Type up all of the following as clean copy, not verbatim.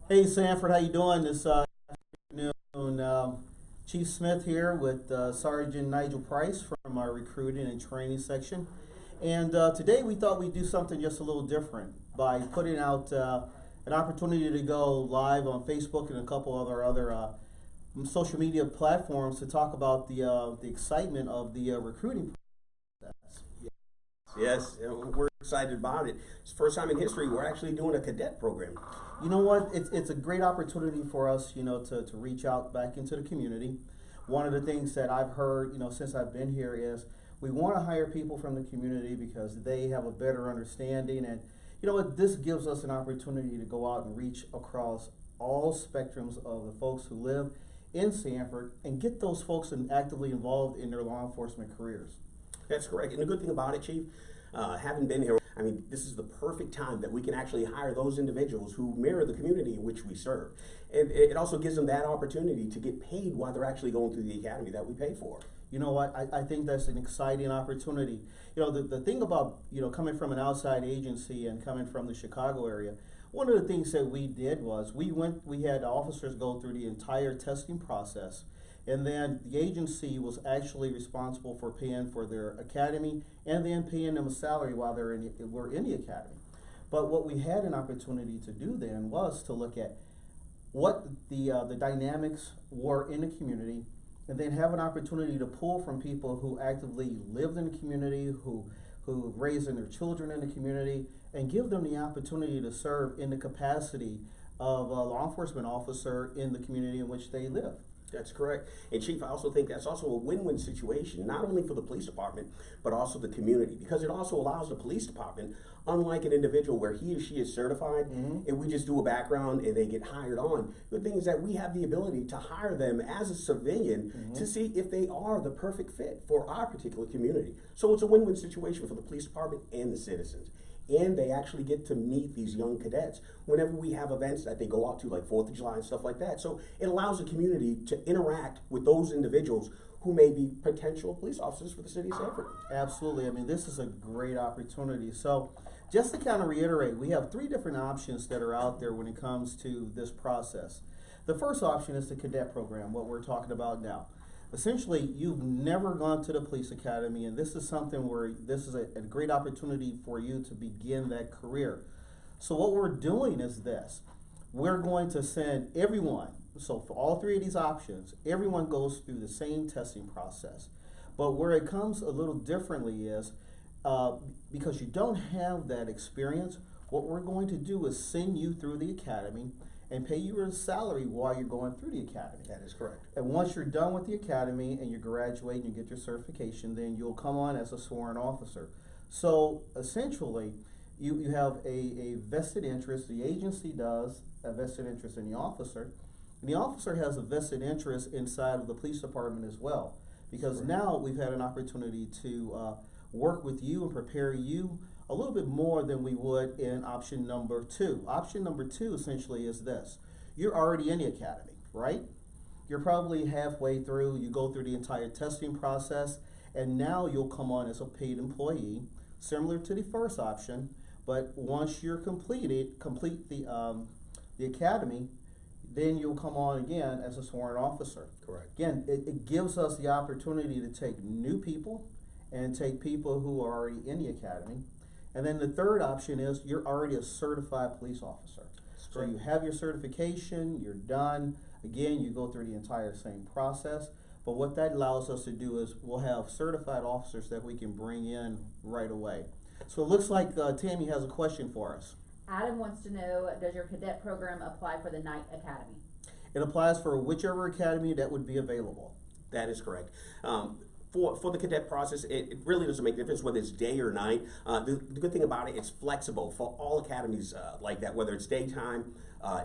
Hey Sanford, how you doing this afternoon? Chief Smith here with Sergeant Nigel Price from our recruiting and training section. And today we thought we'd do something just a little different by putting out an opportunity to go live on Facebook and a couple other social media platforms to talk about the excitement of the recruiting process. Yes, we're excited about it. It's the first time in history we're actually doing a cadet program. You know what? It's a great opportunity for us, to reach out back into the community. One of the things that I've heard, since I've been here is we want to hire people from the community because they have a better understanding. And you know what? This gives us an opportunity to go out and reach across all spectrums of the folks who live in Sanford and get those folks actively involved in their law enforcement careers. That's correct. And the good thing about it, Chief, having been here, I mean, this is the perfect time that we can actually hire those individuals who mirror the community in which we serve. And it also gives them that opportunity to get paid while they're actually going through the academy that we pay for. You know what? I think that's an exciting opportunity. The thing about, coming from an outside agency and coming from the Chicago area, one of the things that we did was we had officers go through the entire testing process. And then the agency was actually responsible for paying for their academy and then paying them a salary while were in the academy. But what we had an opportunity to do then was to look at what the dynamics were in the community, and then have an opportunity to pull from people who actively lived in the community, who raised their children in the community, and give them the opportunity to serve in the capacity of a law enforcement officer in the community in which they live. That's correct. And Chief, I also think that's also a win-win situation, not only for the police department, but also the community, because it also allows the police department, unlike an individual where he or she is certified, and we just do a background and they get hired on. The thing is that we have the ability to hire them as a civilian to see if they are the perfect fit for our particular community. So it's a win-win situation for the police department and the citizens. And they actually get to meet these young cadets whenever we have events that they go out to, like 4th of July and stuff like that. So it allows the community to interact with those individuals who may be potential police officers for the city of Sanford. Absolutely. I mean, this is a great opportunity. So just to kind of reiterate, we have three different options that are out there when it comes to this process. The first option is the cadet program, what we're talking about now. Essentially, you've never gone to the police academy, and this is something where this is a great opportunity for you to begin that career. So what we're doing is this. We're going to send everyone, so for all three of these options, everyone goes through the same testing process. But where it comes a little differently is, because you don't have that experience, what we're going to do is send you through the academy and pay you a salary while you're going through the academy. That is correct. And once you're done with the academy and you graduate and you get your certification, then you'll come on as a sworn officer. So essentially, you have a vested interest, the agency does a vested interest in the officer, and the officer has a vested interest inside of the police department as well. Because now we've had an opportunity to work with you and prepare you a little bit more than we would in option number two. Option number two essentially is this. You're already in the academy, right? You're probably halfway through, you go through the entire testing process, and now you'll come on as a paid employee, similar to the first option, but once you're complete the academy, then you'll come on again as a sworn officer. Correct. Again, it gives us the opportunity to take new people and take people who are already in the academy. And then the third option is you're already a certified police officer. So you have your certification, you're done. Again, you go through the entire same process. But what that allows us to do is we'll have certified officers that we can bring in right away. So it looks like Tammy has a question for us. Adam wants to know, does your cadet program apply for the night academy? It applies for whichever academy that would be available. That is correct. For the cadet process, it really doesn't make a difference whether it's day or night. The good thing about it, it's flexible for all academies like that, whether it's daytime,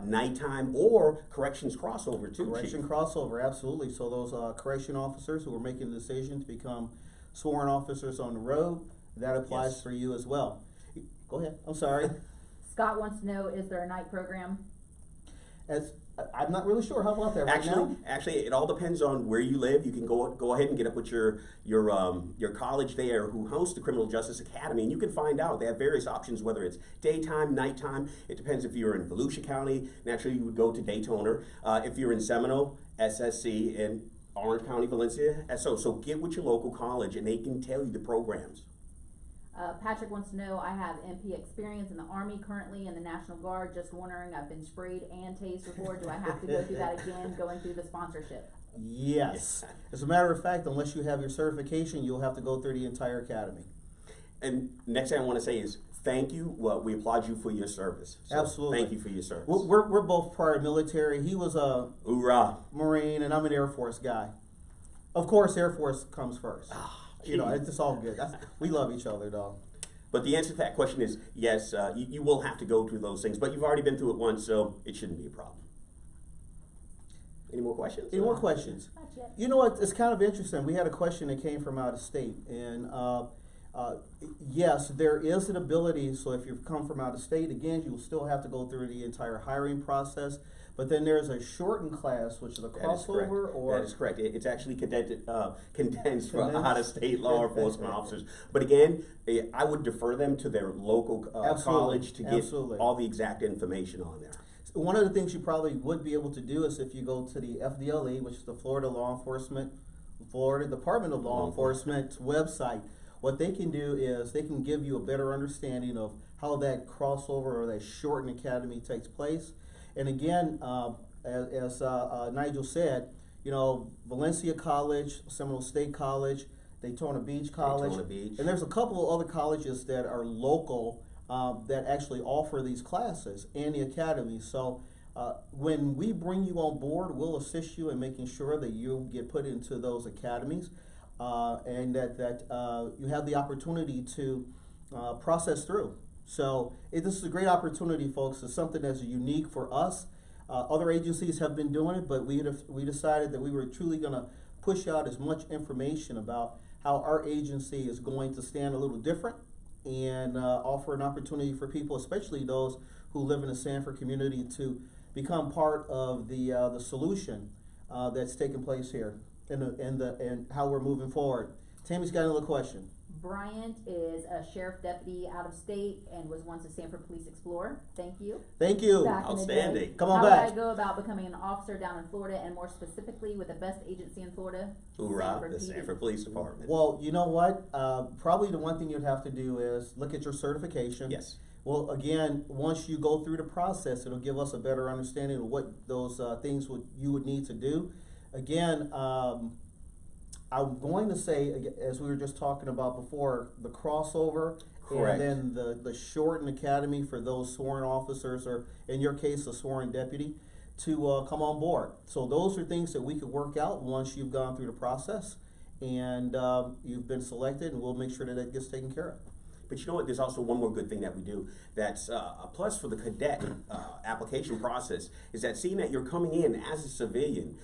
nighttime, or corrections crossover too. Correction crossover, absolutely. So those correction officers who are making the decision to become sworn officers on the road, that applies for you as well. Go ahead. I'm sorry. Scott wants to know, is there a night program? I'm not really sure. How about that right now? Actually, it all depends on where you live. You can go ahead and get up with your college there who hosts the Criminal Justice Academy, and you can find out. They have various options, whether it's daytime, nighttime. It depends if you're in Volusia County. Naturally, you would go to Daytona. If you're in Seminole, SSC, and Orange County, Valencia, SO. So get with your local college, and they can tell you the programs. Patrick wants to know, I have MP experience in the Army, currently in the National Guard. Just wondering, I've been sprayed and tased before. Do I have to go through that again, going through the sponsorship? Yes. As a matter of fact, unless you have your certification, you'll have to go through the entire academy. And next thing I want to say is thank you. Well, we applaud you for your service. So Absolutely. Thank you for your service. We're both prior military. He was a Hoorah. Marine, and I'm an Air Force guy. Of course, Air Force comes first. You know, it's all good. We love each other, dog. But the answer to that question is yes, you will have to go through those things, but you've already been through it once, so it shouldn't be a problem. Any more questions? Any more questions? Not yet. You know what? It's kind of interesting. We had a question that came from out of state, and yes, there is an ability. So if you've come from out of state, again, you will still have to go through the entire hiring process. But then there's a shortened class, which is a crossover, or that is correct. It's actually condensed for out-of-state law enforcement officers. But again, I would defer them to their local college to get all the exact information on there. One of the things you probably would be able to do is if you go to the FDLE, which is the Florida Department of Law Enforcement website. What they can do is they can give you a better understanding of how that crossover or that shortened academy takes place. And again, as Nigel said, you know, Valencia College, Seminole State College, Daytona Beach College, and there's a couple of other colleges that are local that actually offer these classes and the academy. So when we bring you on board, we'll assist you in making sure that you get put into those academies and that you have the opportunity to process through. So this is a great opportunity, folks. It's something that's unique for us. Other agencies have been doing it, but we decided that we were truly going to push out as much information about how our agency is going to stand a little different and offer an opportunity for people, especially those who live in the Sanford community, to become part of the solution that's taking place here and how we're moving forward. Tammy's got another question. Bryant is a sheriff deputy out of state and was once a Sanford Police Explorer. Thank you. Thank you. Outstanding. Come on How back. would I go about becoming an officer down in Florida, and more specifically with the best agency in Florida? Hoorah, the Sanford Police Department. Well, you know what? Probably the one thing you'd have to do is look at your certification. Yes. Well, again, once you go through the process, it'll give us a better understanding of what those things you would need to do. Again, I'm going to say, as we were just talking about before, the crossover. Correct. And then the shortened academy for those sworn officers, or in your case, a sworn deputy, to come on board. So those are things that we could work out once you've gone through the process and you've been selected, and we'll make sure that that gets taken care of. But you know what? There's also one more good thing that we do that's a plus for the cadet application process is that seeing that you're coming in as a civilian,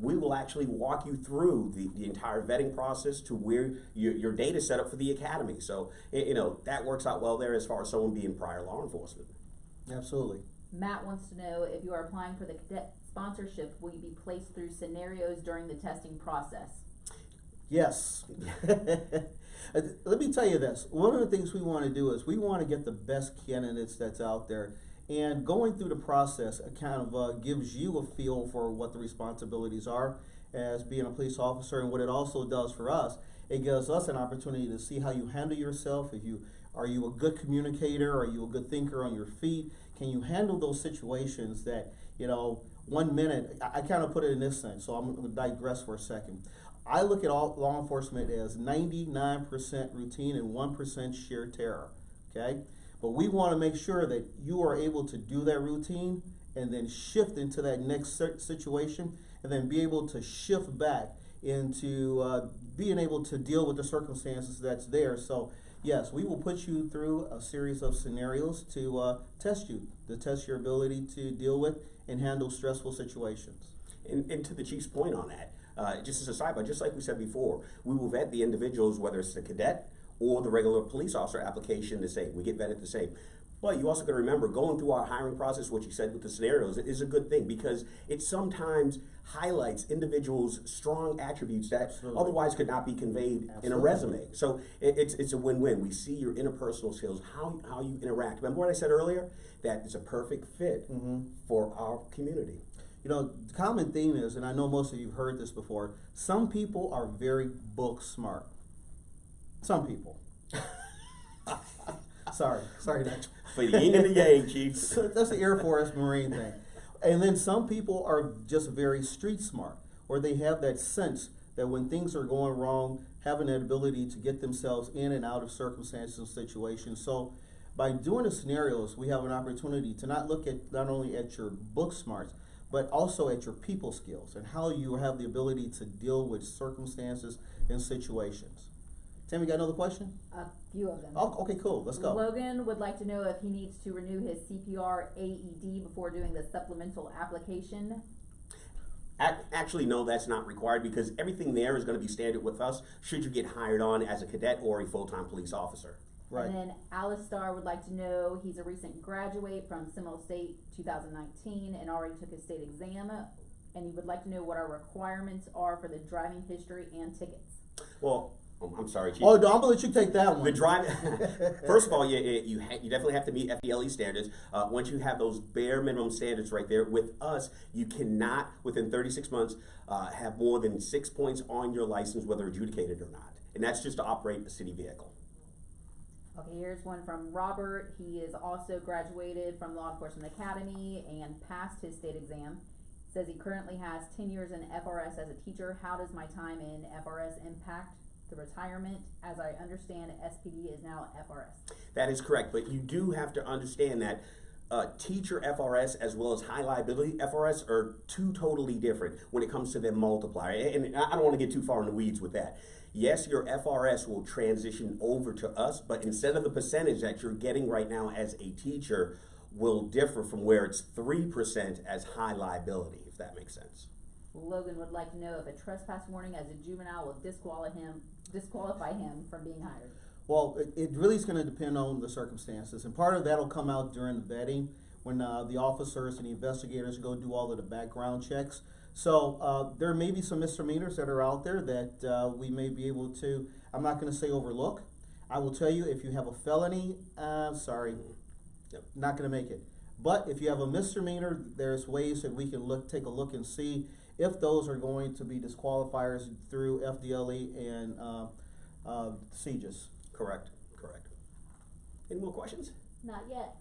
we will actually walk you through the entire vetting process to where your data set up for the academy. So, you know, that works out well there as far as someone being prior law enforcement. Absolutely. Matt wants to know, if you are applying for the cadet sponsorship, will you be placed through scenarios during the testing process? Yes. Let me tell you this. One of the things we want to do is we want to get the best candidates that's out there. And going through the process, it kind of gives you a feel for what the responsibilities are as being a police officer. And what it also does for us, it gives us an opportunity to see how you handle yourself. Are you a good communicator? Are you a good thinker on your feet? Can you handle those situations that, you know, 1 minute, I kind of put it in this sense, so I'm going to digress for a second. I look at all law enforcement as 99% routine and 1% sheer terror, okay? But we want to make sure that you are able to do that routine and then shift into that next situation and then be able to shift back into being able to deal with the circumstances that's there. So, yes, we will put you through a series of scenarios to test your ability to deal with and handle stressful situations. And to the chief's point on that, just as a sidebar, just like we said before, we will vet the individuals, whether it's the cadet or the regular police officer application, the same. We get vetted the same. But you also got to remember, going through our hiring process, what you said with the scenarios, is a good thing because it sometimes highlights individuals' strong attributes that Absolutely. otherwise could not be conveyed in a Absolutely. resume. So it's a win-win. We see your interpersonal skills, how you interact. Remember what I said earlier? That it's a perfect fit for our community. You know, the common theme is, and I know most of you have heard this before, some people are very book smart. Some people. sorry, Dutch. For the yin and the yang, Chief. So that's the Air Force Marine thing. And then some people are just very street smart, or they have that sense that when things are going wrong, having that ability to get themselves in and out of circumstances and situations. So by doing the scenarios, we have an opportunity to not look at not only at your book smarts, but also at your people skills and how you have the ability to deal with circumstances and situations. Tammy, got another question? A few of them. Oh, okay, cool. Let's go. Logan would like to know if he needs to renew his CPR AED before doing the supplemental application. Actually, no, that's not required because everything there is going to be standard with us should you get hired on as a cadet or a full-time police officer. Right. And then Alistar would like to know, he's a recent graduate from Seminole State 2019 and already took his state exam, and he would like to know what our requirements are for the driving history and tickets. Well, I'm sorry, Chief. Oh, no, I'm gonna let you take that one. The drive. First of all, you definitely have to meet FDLE standards. Once you have those bare minimum standards right there, with us, you cannot within 36 months have more than 6 points on your license, whether adjudicated or not, and that's just to operate a city vehicle. Okay, here's one from Robert. He is also graduated from Law Enforcement Academy and passed his state exam. Says he currently has 10 years in FRS as a teacher. How does my time in FRS impact the retirement? As I understand, SPD is now FRS. That is correct, but you do have to understand that teacher FRS as well as high liability FRS are two totally different when it comes to their multiplier. And I don't want to get too far in the weeds with that. Yes, your FRS will transition over to us, but instead of the percentage that you're getting right now as a teacher will differ from where it's 3% as high liability, if that makes sense. Logan would like to know if a trespass warning as a juvenile will disqualify him from being hired. Well, it really is going to depend on the circumstances, and part of that will come out during the vetting when the officers and the investigators go do all of the background checks. So there may be some misdemeanors that are out there that we may be able to, I'm not going to say overlook. I will tell you, if you have a felony, sorry, not going to make it. But if you have a misdemeanor, there's ways that we can take a look and see if those are going to be disqualifiers through FDLE and CJIS. Correct. Any more questions? Not yet.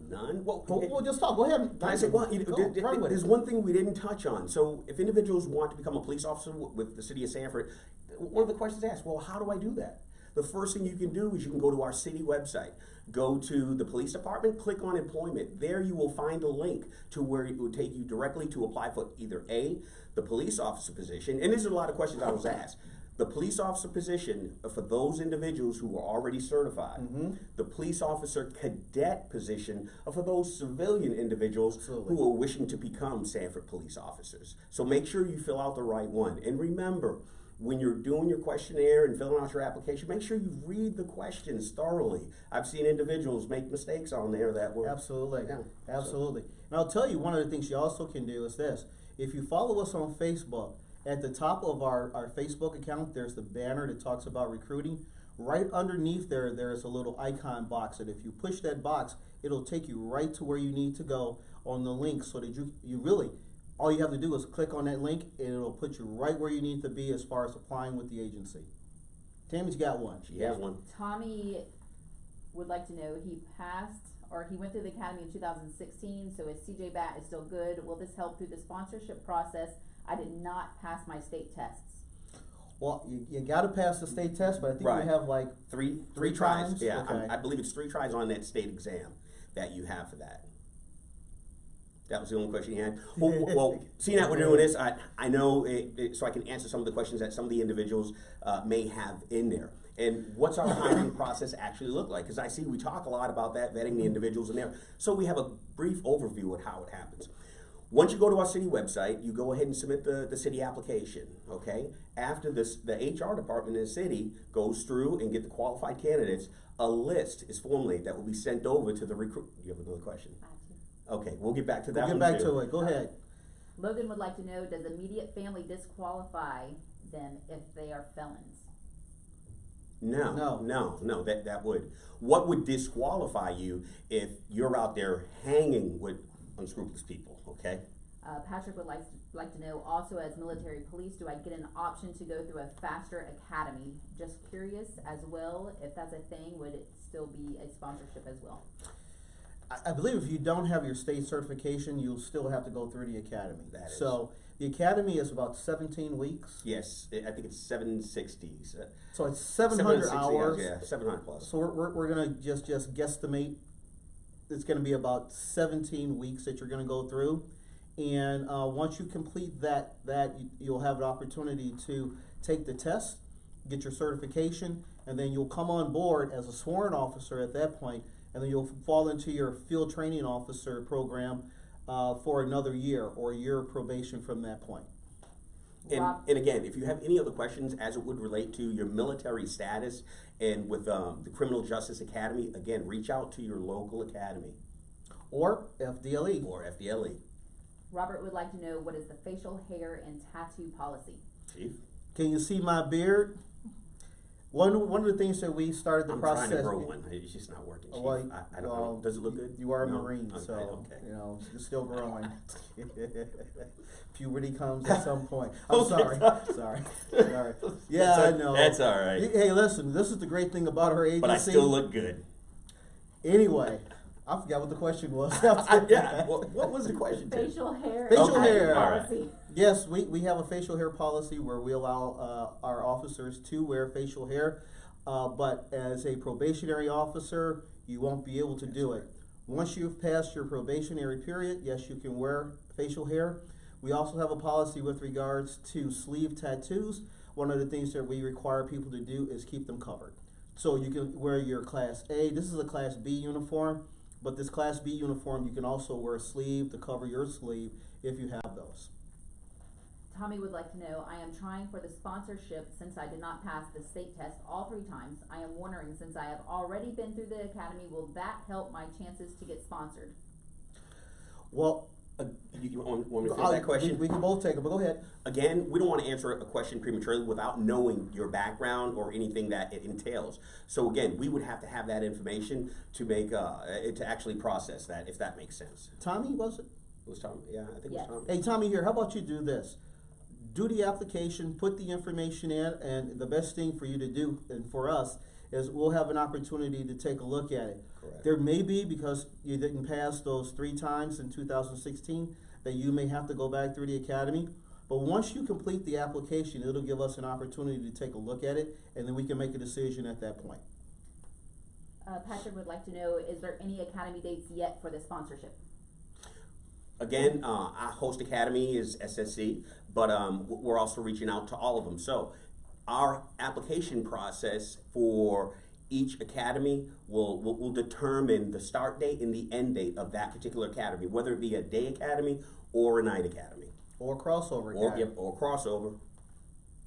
None? Well, We'll just talk. Go ahead. I said, well, Run with there's it. one thing we didn't touch on. So if individuals want to become a police officer with the city of Sanford, one of the questions asked, well, how do I do that? The first thing you can do is you can go to our city website, go to the police department, click on employment. There you will find a link to where it will take you directly to apply for either A, the police officer position, and these are a lot of questions I was asked. The police officer position for those individuals who are already certified. The police officer cadet position for those civilian individuals Absolutely. who are wishing to become Sanford police officers. So make sure you fill out the right one. And remember, when you're doing your questionnaire and filling out your application, make sure you read the questions thoroughly. I've seen individuals make mistakes on there that were... Absolutely. Yeah. Absolutely. And I'll tell you, one of the things you also can do is this. If you follow us on Facebook, at the top of our Facebook account, there's the banner that talks about recruiting. Right underneath there is a little icon box, and if you push that box, it'll take you right to where you need to go on the link, so that you really, all you have to do is click on that link, and it'll put you right where you need to be as far as applying with the agency. Tammy's got one. She has one. Tommy would like to know, he went through the academy in 2016, so his CJ BAT is still good. Will this help through the sponsorship process? I did not pass my state tests. Well, you got to pass the state test, but I think Right. you have like Three Three tries. times? Yeah, Okay. I believe it's 3 tries on that state exam that you have for that. That was the only question you had. Well, seeing that we're doing this, I know so I can answer some of the questions that some of the individuals may have in there. And what's our hiring process actually look like? Because I see we talk a lot about that, vetting the individuals in there. So we have a brief overview of how it happens. Once you go to our city website, you go ahead and submit the city application, okay? After this, the HR department in the city goes through and get the qualified candidates, a list is formulated that will be sent over to the recruit. You have another question? Okay, we'll get back to that We'll one get back too. to it. Go ahead. Logan would like to know, does immediate family disqualify them if they are felons? No, that would. What would disqualify you if you're out there hanging with unscrupulous people, okay? Patrick would like to know, also as military police, do I get an option to go through a faster academy? Just curious as well, if that's a thing, would it still be a sponsorship as well? I believe if you don't have your state certification, you'll still have to go through the academy. That is. So the academy is about 17 weeks. Yes, I think it's 760s. So it's 700 hours. Yeah, 700 plus. So we're gonna just guesstimate. It's gonna be about 17 weeks that you're gonna go through, and once you complete that, you'll have an opportunity to take the test, get your certification, and then you'll come on board as a sworn officer at that point, and then you'll fall into your field training officer program for another year or a year of probation from that point. And again, if you have any other questions as it would relate to your military status and with the Criminal Justice Academy, again, reach out to your local academy. Or FDLE. Or FDLE. Robert would like to know, what is the facial hair and tattoo policy? Chief? Can you see my beard? One of the things that we started the I'm process. trying to grow one. It's just not working, Chief. Well, I don't know. Does it look good? You are a No? Marine, Okay, so okay. you know you're still growing. Puberty comes at some point. I'm Okay. sorry. Yeah, I know. That's all right. Hey, listen. This is the great thing about our agency. But I still look good. Anyway, I forgot what the question was. Yeah. What was the question? Tim? Facial hair Facial and hair. tattoo All right. policy. Yes, we have a facial hair policy where we allow our officers to wear facial hair, but as a probationary officer, you won't be able to do it. Once you've passed your probationary period, yes, you can wear facial hair. We also have a policy with regards to sleeve tattoos. One of the things that we require people to do is keep them covered. So you can wear your Class A. This is a Class B uniform, but this Class B uniform, you can also wear a sleeve to cover your sleeve if you have those. Tommy would like to know, I am trying for the sponsorship since I did not pass the state test all 3 times. I am wondering, since I have already been through the academy, will that help my chances to get sponsored? Well, You want me to finish that question? We can both take it, but go ahead. Again, we don't want to answer a question prematurely without knowing your background or anything that it entails. So again, we would have to have that information to make to actually process that, if that makes sense. Tommy, was it? It was Tom? Yeah, I think Yes. it was Tom. Hey, Tommy here, how about you do this? Do the application, put the information in, and the best thing for you to do, and for us, is we'll have an opportunity to take a look at it. Correct. There may be, because you didn't pass those 3 times in 2016, that you may have to go back through the academy. But once you complete the application, it'll give us an opportunity to take a look at it, and then we can make a decision at that point. Patrick would like to know, is there any academy dates yet for the sponsorship? Again, our host academy is SSC, but we're also reaching out to all of them. So our application process for each academy will determine the start date and the end date of that particular academy, whether it be a day academy or a night academy. Or crossover Or, academy. yep, or crossover.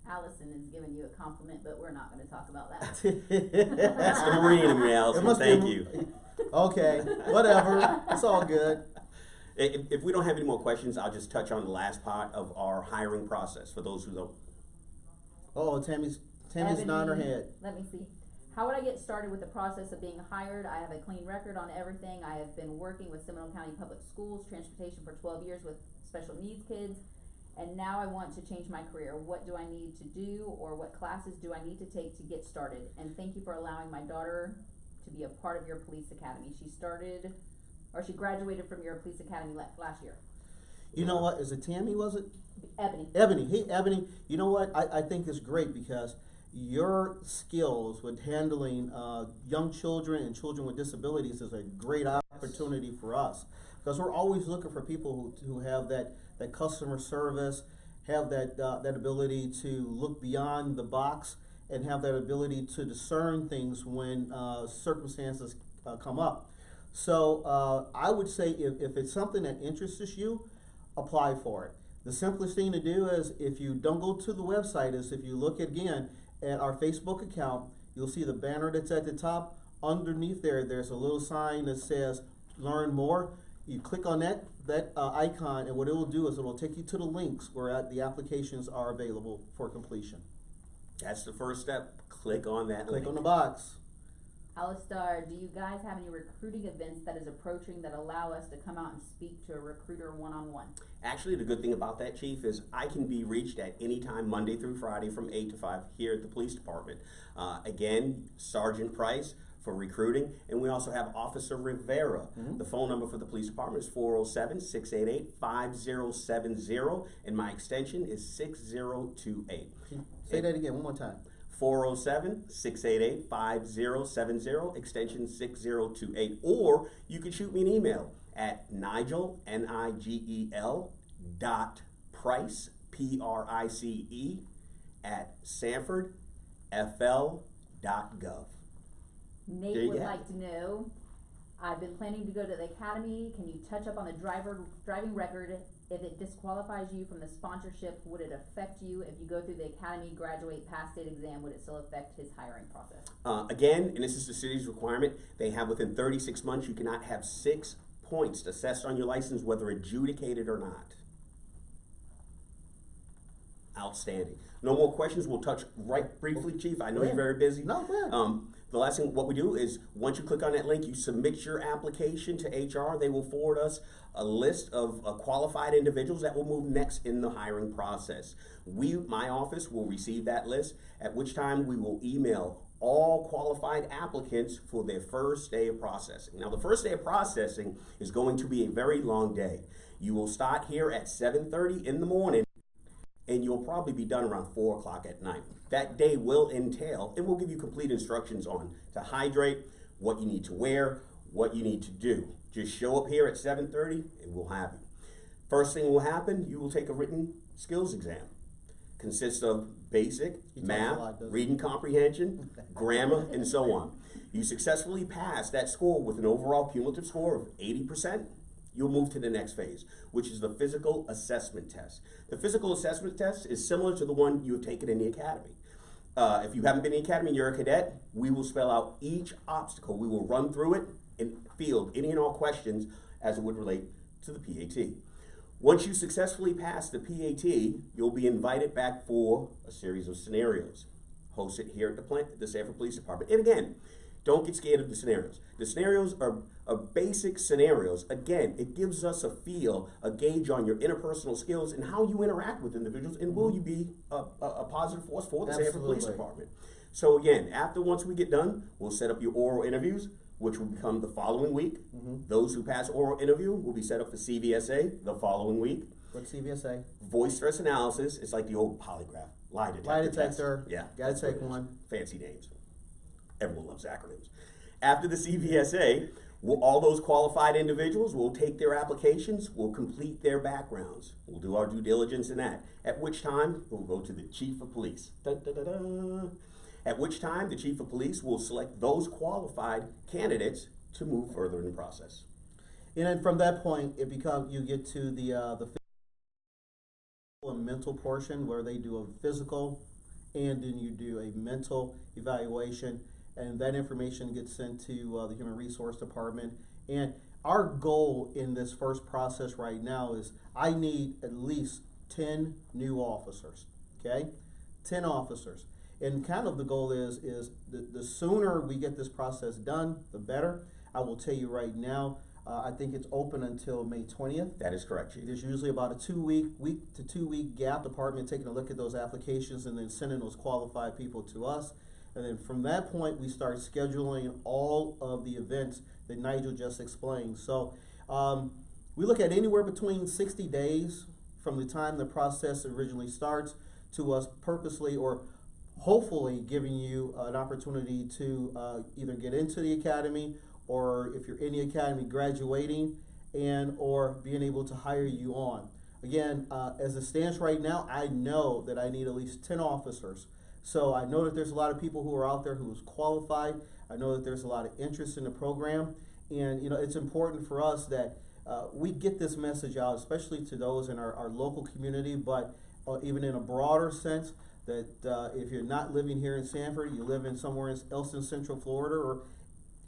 Allison is giving you a compliment, but we're not going to talk about that. That's the Marine in me, It Allison. must be- Thank you. Okay, whatever, it's all good. If we don't have any more questions, I'll just touch on the last part of our hiring process for those who don't. Oh, Tammy's nodding her head. Let me see. How would I get started with the process of being hired? I have a clean record on everything. I have been working with Seminole County Public Schools, transportation for 12 years with special needs kids, and now I want to change my career. What do I need to do, or what classes do I need to take to get started? And thank you for allowing my daughter to be a part of your police academy. She graduated from your police academy last year. You know what, is it Tammy, was it? Ebony. Ebony, hey Ebony, you know what, I think it's great because your skills with handling young children and children with disabilities is a great opportunity for us. Because we're always looking for people who have that customer service, have that ability to look beyond the box, and have that ability to discern things when circumstances come up. So I would say if it's something that interests you, apply for it. The simplest thing to do is, if you don't go to the website, is if you look again at our Facebook account, you'll see the banner that's at the top. Underneath there, there's a little sign that says learn more. You click on that icon, and what it will do is it will take you to the links where the applications are available for completion. That's the first step. Click on that Click link. on the box. Alistar, do you guys have any recruiting events that is approaching that allow us to come out and speak to a recruiter one-on-one? Actually, the good thing about that, Chief, is I can be reached at any time, Monday through Friday from 8 to 5 here at the police department. Again, Sergeant Price for recruiting, and we also have Officer Rivera. The phone number for the police department is 407-688-5070, and my extension is 6028. Say that again one more time. 407-688-5070, extension 6028. Or you can shoot me an email at Nigel, Nigel, .price, Price, at sanfordfl.gov. Nate would like to know, I've been planning to go to the academy. Can you touch up on the driving record? If it disqualifies you from the sponsorship, would it affect you if you go through the academy, graduate, pass state exam? Would it still affect his hiring process? Again, and this is the city's requirement, they have within 36 months, you cannot have 6 points assessed on your license, whether adjudicated or not. Outstanding. No more questions. We'll touch right briefly, Chief. I know you're very busy. No, go ahead. The last thing, what we do is, once you click on that link, you submit your application to HR. They will forward us a list of qualified individuals that will move next in the hiring process. My office, will receive that list, at which time we will email all qualified applicants for their first day of processing. Now, the first day of processing is going to be a very long day. You will start here at 7:30 in the morning, and you'll probably be done around 4 o'clock at night. That day will entail, and we'll give you complete instructions on to hydrate, what you need to wear, what you need to do. Just show up here at 7:30 and we'll have you. First thing will happen, you will take a written skills exam. Consists of basic, math, reading comprehension, grammar, and so on. You successfully pass that score with an overall cumulative score of 80%. You'll move to the next phase, which is the physical assessment test. The physical assessment test is similar to the one you have taken in the academy. If you haven't been in the academy and you're a cadet, we will spell out each obstacle. We will run through it and field any and all questions as it would relate to the PAT. Once you successfully pass the PAT, you'll be invited back for a series of scenarios hosted here at the Sanford Police Department. And again, don't get scared of the scenarios. The scenarios are basic scenarios. Again, it gives us a feel, a gauge on your interpersonal skills and how you interact with individuals, and will you be a positive force for the Sanford Police Department. So again, once we get done, we'll set up your oral interviews, which will become the following week. Those who pass oral interview will be set up for CVSA the following week. What's CVSA? Voice stress analysis. It's like the old polygraph. Lie detector. Lie detector. Test. Yeah. Gotta take one. Fancy names. Everyone loves acronyms. After the CVSA, all those qualified individuals will take their applications, will complete their backgrounds. We'll do our due diligence in that. At which time, we'll go to the Chief of Police. Dun, dun, dun, dun. At which time, the Chief of Police will select those qualified candidates to move further in the process. And then from that point, you get to the physical and mental portion, where they do a physical and then you do a mental evaluation, and that information gets sent to the Human Resource Department. And our goal in this first process right now is I need at least 10 new officers, okay? 10 officers. And kind of the goal is the sooner we get this process done, the better. I will tell you right now, I think it's open until May 20th. That is correct, Chief. There's usually about a 2 week gap, department taking a look at those applications and then sending those qualified people to us. And then from that point, we start scheduling all of the events that Nigel just explained. So we look at anywhere between 60 days from the time the process originally starts to us purposely or hopefully giving you an opportunity to either get into the academy, or if you're in the academy, graduating, and or being able to hire you on. Again, as it stands right now, I know that I need at least 10 officers. So I know that there's a lot of people who are out there who's qualified. I know that there's a lot of interest in the program, and it's important for us that we get this message out, especially to those in our local community, but even in a broader sense, that if you're not living here in Sanford, you live in somewhere else in Central Florida or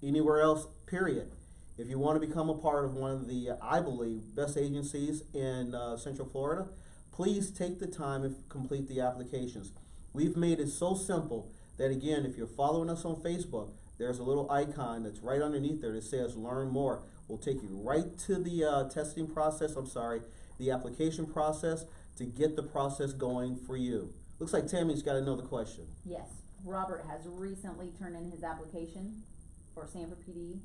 anywhere else, period. If you want to become a part of one of the, I believe, best agencies in Central Florida, please take the time and complete the applications. We've made it so simple that, again, if you're following us on Facebook, there's a little icon that's right underneath there that says learn more. We'll take you right to the testing process, the application process to get the process going for you. Looks like Tammy's got another question. Yes, Robert has recently turned in his application for Sanford PD.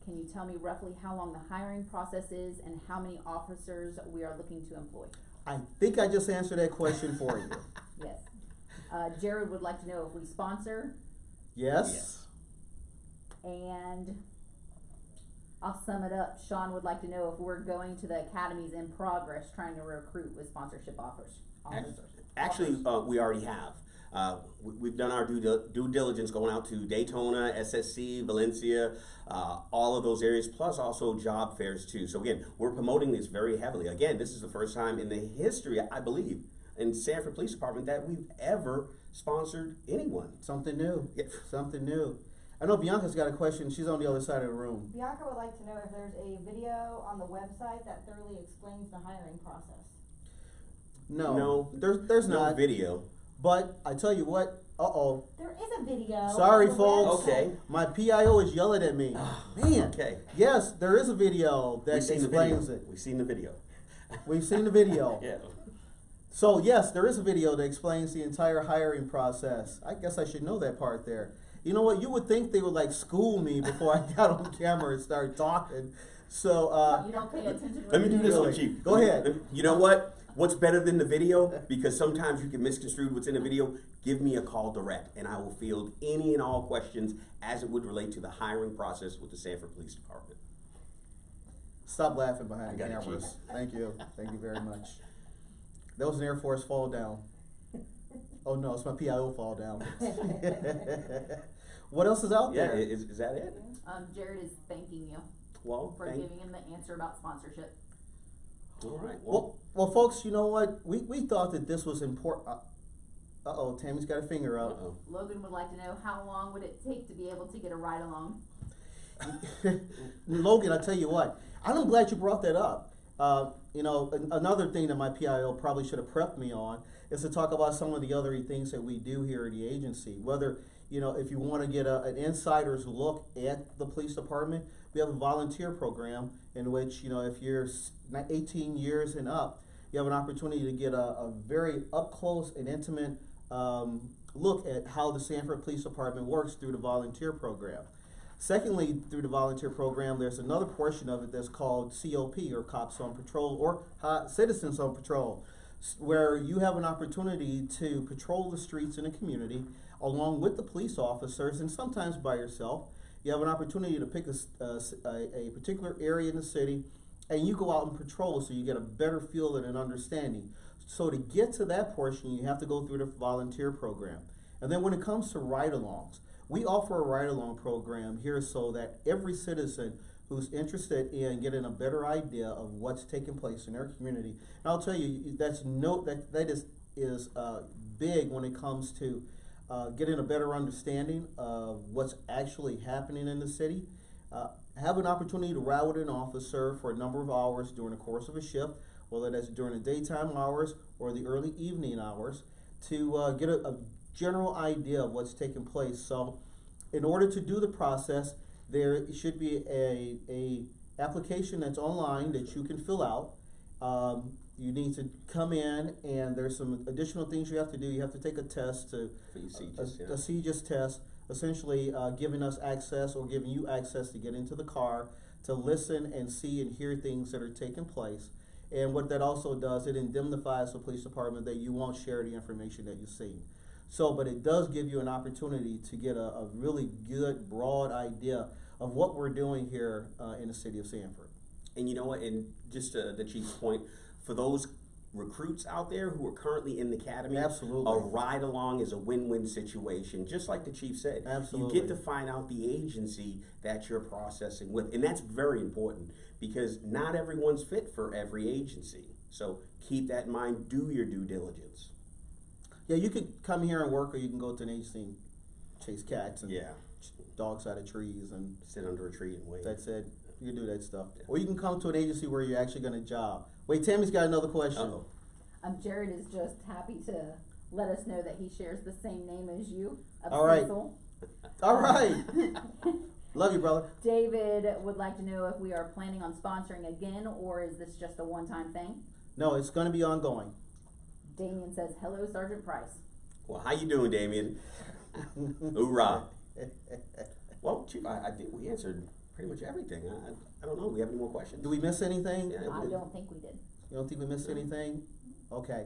Can you tell me roughly how long the hiring process is and how many officers we are looking to employ? I think I just answered that question for you. Yes. Jared would like to know if we sponsor. Yes. And I'll sum it up. Sean would like to know if we're going to the academies in progress trying to recruit with sponsorship officers. Actually, we already have. We've done our due diligence going out to Daytona, SSC, Valencia, all of those areas, plus also job fairs too. So again, we're promoting this very heavily. Again, this is the first time in the history, I believe, in Sanford Police Department that we've ever sponsored anyone. Something new. Yeah. Something new. I know Bianca's got a question. She's on the other side of the room. Bianca would like to know if there's a video on the website that thoroughly explains the hiring process. No, there's no not. video. But I tell you what, There is a video. Sorry, on the folks. website. Okay. my PIO is yelling at me. Man. Okay. Yes, there is a video that We've seen explains the video. it. We've seen the video. We've seen the video. Yeah. So yes, there is a video that explains the entire hiring process. I guess I should know that part there. You know what? You would think they would like school me before I got on camera and started talking. So You don't pay attention to Let me do this one, Really? Chief. Go ahead. You know what? What's better than the video? Because sometimes you can misconstrue what's in the video. Give me a call direct, and I will field any and all questions as it would relate to the hiring process with the Sanford Police Department. stop laughing behind the I got it, cameras. Chief. Thank you. Thank you very much. That was an Air Force fall down. Oh no, it's my PIO fall down. What else is out Yeah, there? is that it? Jared is thanking you Well, for giving him the answer about sponsorship. all right. Well, folks, you know what? We thought that this was important. Uh-oh, Tammy's got a finger up. Uh-oh. Logan would like to know how long would it take to be able to get a ride along? Logan, I tell you what, I'm glad you brought that up. You know, another thing that my PIO probably should have prepped me on is to talk about some of the other things that we do here at the agency. Whether, you know, if you want to get an insider's look at the police department, we have a volunteer program in which, you know, if you're 18 years and up, you have an opportunity to get a very up close and intimate look at how the Sanford Police Department works through the volunteer program. Secondly, through the volunteer program, there's another portion of it that's called COP, or Cops on Patrol, or Citizens on Patrol, where you have an opportunity to patrol the streets in a community along with the police officers, and sometimes by yourself. You have an opportunity to pick a particular area in the city, and you go out and patrol so you get a better feel and an understanding. So to get to that portion, you have to go through the volunteer program. And then when it comes to ride-alongs, we offer a ride-along program here so that every citizen who's interested in getting a better idea of what's taking place in their community, and I'll tell you, that is big when it comes to getting a better understanding of what's actually happening in the city. Have an opportunity to ride with an officer for a number of hours during the course of a shift, whether that's during the daytime hours or the early evening hours, to get a general idea of what's taking place. So in order to do the process, there should be a application that's online that you can fill out. You need to come in, and there's some additional things you have to do. You have to take a test, a CJIS test, essentially giving us access or giving you access to get into the car, to listen and see and hear things that are taking place. And what that also does, it indemnifies the police department that you won't share the information that you see. So, but it does give you an opportunity to get a really good, broad idea of what we're doing here in the city of Sanford. And you know what, and just the chief's point, for those recruits out there who are currently in the academy, Absolutely. a ride along is a win-win situation. Just like the chief said, Absolutely. you get to find out the agency that you're processing with, and that's very important because not everyone's fit for every agency. So keep that in mind. Do your due diligence. Yeah, you could come here and work, or you can go to an agency and chase cats and Yeah, dogs out of trees, and sit under a tree and wait. that's it. You can do that stuff. Yeah. Or you can come to an agency where you're actually going to job. Wait, Tammy's got another question. Uh-oh. Jared is just happy to let us know that he shares the same name as you. Of All right. Cecil. All right. Love you, brother. David would like to know if we are planning on sponsoring again, or is this just a one-time thing? No, it's going to be ongoing. Damien says, hello, Sergeant Price. Well, how you doing, Damien? Hoorah. Well, Chief, I think we answered pretty much everything. I don't know. Do we have any more questions? Do we miss anything? Yeah, I don't think we did. You don't think we missed anything? Okay.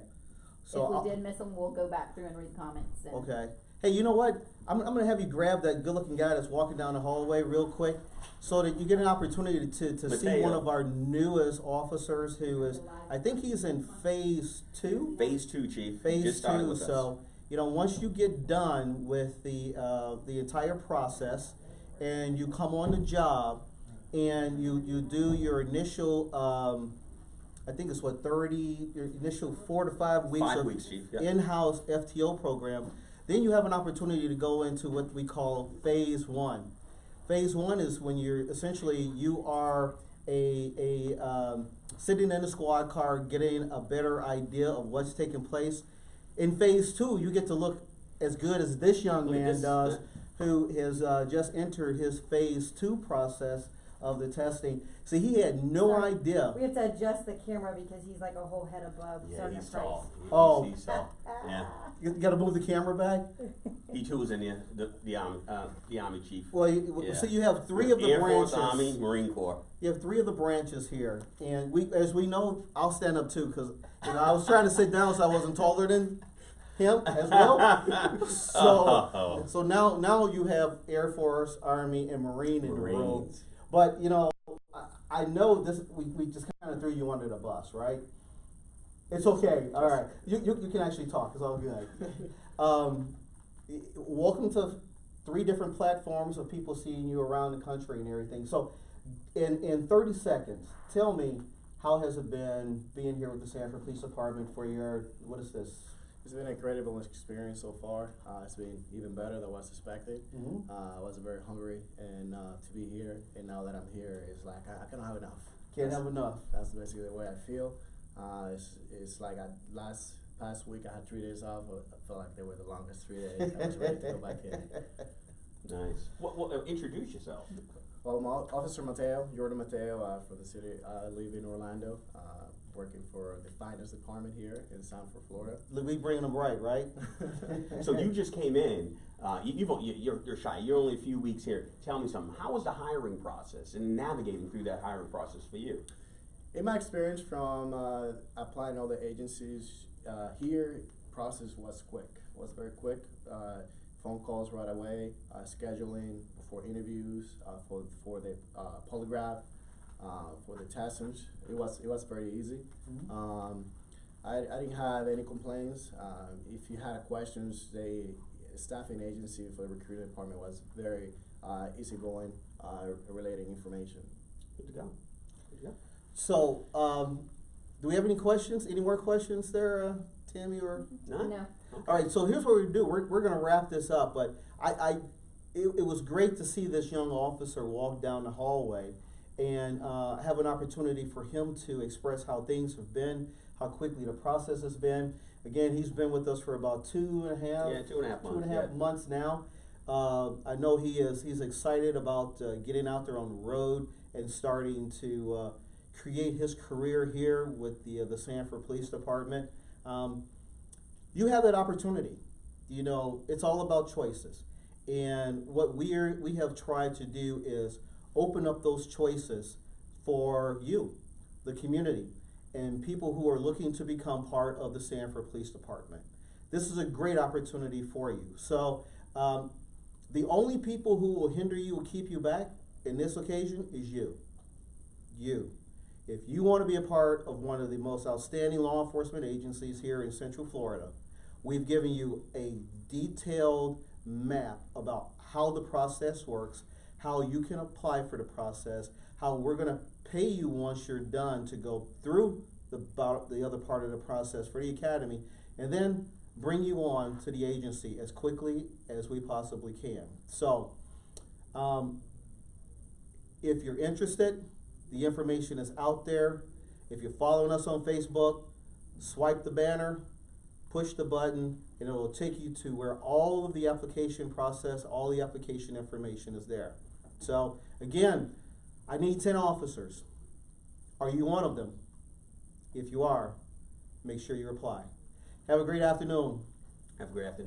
So If we did miss them, we'll go back through and read comments. And okay. Hey, you know what? I'm going to have you grab that good-looking guy that's walking down the hallway real quick, so that you get an opportunity to see Mateo. one of our newest officers who is, I think he's in phase 2. Phase 2, Chief. Phase Just started 2. with us. So, you know, once you get done with the entire process, and you come on the job, and you do your initial, I think it's your initial 4 to 5 weeks 5 of weeks, Chief. Yeah. in-house FTO program. Then you have an opportunity to go into what we call phase 1. Phase 1 is when you are sitting in the squad car, getting a better idea of what's taking place. In phase 2, you get to look as good as this young Look at man this, does, who has just entered his phase 2 process of the testing. See, he had no Sorry. idea. We have to adjust the camera because he's like a whole head above Yeah, Sergeant he's Price. tall. Oh. He's tall. Yeah. You got to move the camera back. He too was in the Army, Chief. Well, Yeah. so you have 3 of the Air branches. Force, Army, Marine Corps. You have 3 of the branches here, and as we know, I'll stand up too, because I was trying to sit down so I wasn't taller than him as well. So now you have Air Force, Army, and Marine in the room. Marines. But I know this. We just kind of threw you under the bus, right? It's okay. All right, you can actually talk. It's all good. Welcome to 3 different platforms of people seeing you around the country and everything. So, in 30 seconds, tell me, how has it been being here with the Sanford Police Department for your, what is this? It's been an incredible experience so far. It's been even better than what I expected. Mm-hmm. I was very hungry, and to be here, and now that I'm here, it's like I cannot have enough. Can't have enough. That's basically the way I feel. It's like past week I had 3 days off. I felt like they were the longest 3 days. I was ready to go back in. Nice. Well, introduce yourself. Well, I'm Officer Mateo, Jordan Mateo, from the city. I live in Orlando, working for the finance department here in Sanford, Florida. We bringing them right? So you just came in. You're shy. You're only a few weeks here. Tell me something. How was the hiring process and navigating through that hiring process for you? In my experience from applying all the agencies here, process was very quick. Phone calls right away, scheduling for interviews, for the polygraph, for the testings. It was very easy. Mm-hmm. I didn't have any complaints. If you had questions, the staffing agency for the recruiting department was very easygoing, relating information. Good to go. Good to go. So, do we have any questions? Any more questions there, Tammy or? None? No. Okay. All right. So here's what we do. We're going to wrap this up, but it was great to see this young officer walk down the hallway and have an opportunity for him to express how things have been, how quickly the process has been. Again, he's been with us for about 2.5 Yeah, 2.5 months. 2.5 months now. I know he's excited about getting out there on the road and starting to create his career here with the Sanford Police Department. You have that opportunity. It's all about choices. And what we have tried to do is open up those choices for you, the community, and people who are looking to become part of the Sanford Police Department. This is a great opportunity for you. So the only people who will hinder you or keep you back in this occasion is you. If you want to be a part of one of the most outstanding law enforcement agencies here in Central Florida, we've given you a detailed map about how the process works, how you can apply for the process, how we're going to pay you once you're done to go through the other part of the process for the academy, and then bring you on to the agency as quickly as we possibly can. So, if you're interested, the information is out there. If you're following us on Facebook, swipe the banner, push the button, and it will take you to where all of the application process, all the application information is there. So, again, I need 10 officers. Are you one of them? If you are, make sure you apply. Have a great afternoon. Have a great afternoon.